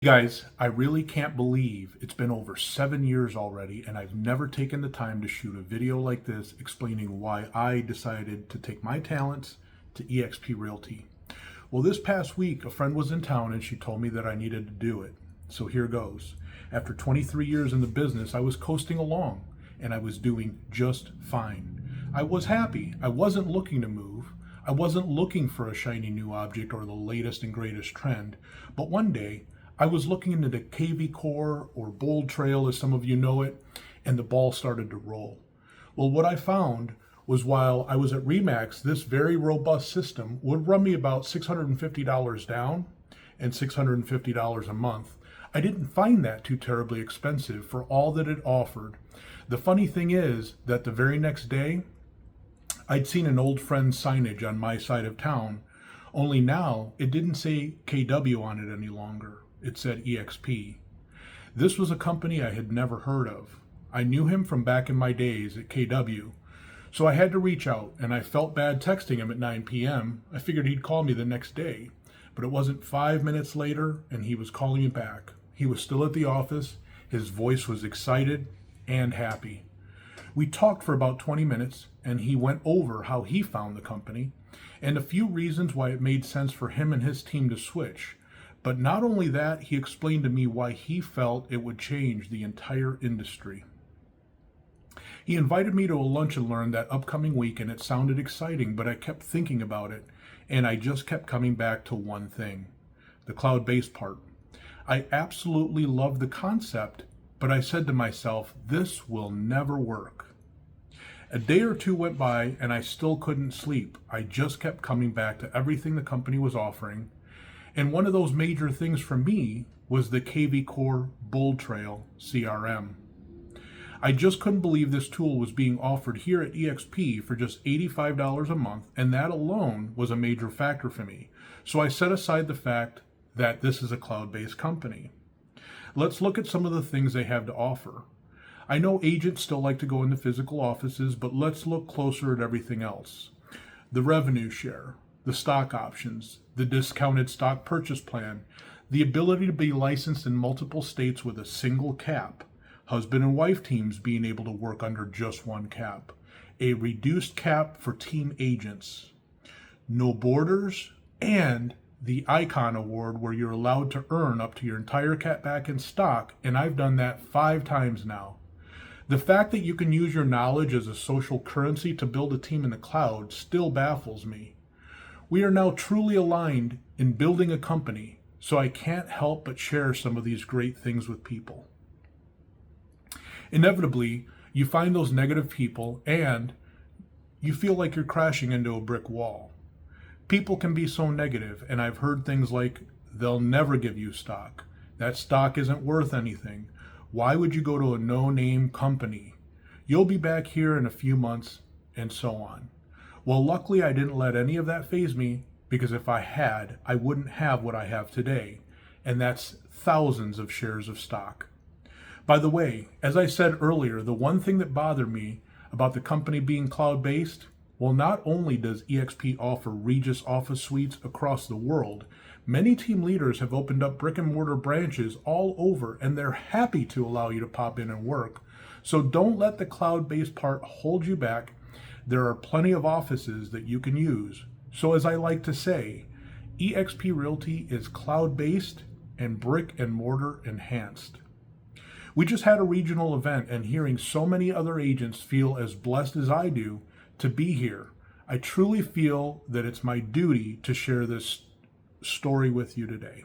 Guys, I really can't believe it's been over 7 years already, and I've never taken the time to shoot a video like this explaining why I decided to take my talents to eXp Realty. Well, this past week, a friend was in town and she told me that I needed to do it. So here goes. After 23 years in the business, I was coasting along and I was doing just fine. I was happy. I wasn't looking to move. I wasn't looking for a shiny new object or the latest and greatest trend. But one day, I was looking into the KV Core or Bold Trail, as some of you know it, and the ball started to roll. Well, what I found was while I was at REMAX, this very robust system would run me about $650 down and $650 a month. I didn't find that too terribly expensive for all that it offered. The funny thing is that the very next day, I'd seen an old friend's signage on my side of town, only now it didn't say KW on it any longer. It said eXp. This was a company I had never heard of. I knew him from back in my days at KW, so I had to reach out, and I felt bad texting him at 9 p.m. I figured he'd call me the next day, but it wasn't 5 minutes later, and he was calling me back. He was still at the office. His voice was excited and happy. We talked for about 20 minutes, and he went over how he found the company and a few reasons why it made sense for him and his team to switch. But not only that, he explained to me why he felt it would change the entire industry. He invited me to a lunch and learn that upcoming week, and it sounded exciting, but I kept thinking about it, and I just kept coming back to one thing: the cloud-based part. I absolutely loved the concept, but I said to myself, this will never work. A day or two went by, and I still couldn't sleep. I just kept coming back to everything the company was offering. And one of those major things for me was the KV Core Bold Trail CRM. I just couldn't believe this tool was being offered here at eXp for just $85 a month, and that alone was a major factor for me. So I set aside the fact that this is a cloud-based company. Let's look at some of the things they have to offer. I know agents still like to go into physical offices, but let's look closer at everything else. The revenue share, the stock options, the discounted stock purchase plan, the ability to be licensed in multiple states with a single cap, husband and wife teams being able to work under just one cap, a reduced cap for team agents, no borders, and the Icon Award where you're allowed to earn up to your entire cap back in stock, and I've done that 5 times now. The fact that you can use your knowledge as a social currency to build a team in the cloud still baffles me. We are now truly aligned in building a company, so I can't help but share some of these great things with people. Inevitably, you find those negative people and you feel like you're crashing into a brick wall. People can be so negative, and I've heard things like, they'll never give you stock. That stock isn't worth anything. Why would you go to a no-name company? You'll be back here in a few months, and so on. Well, luckily I didn't let any of that faze me, because if I had, I wouldn't have what I have today, and that's thousands of shares of stock. By the way, as I said earlier, the one thing that bothered me about the company being cloud-based, well, not only does eXp offer Regus office suites across the world, many team leaders have opened up brick-and-mortar branches all over, and they're happy to allow you to pop in and work. So don't let the cloud-based part hold you back. There are plenty of offices that you can use. So as I like to say, eXp Realty is cloud-based and brick-and-mortar enhanced. We just had a regional event, and hearing so many other agents feel as blessed as I do to be here, I truly feel that it's my duty to share this story with you today.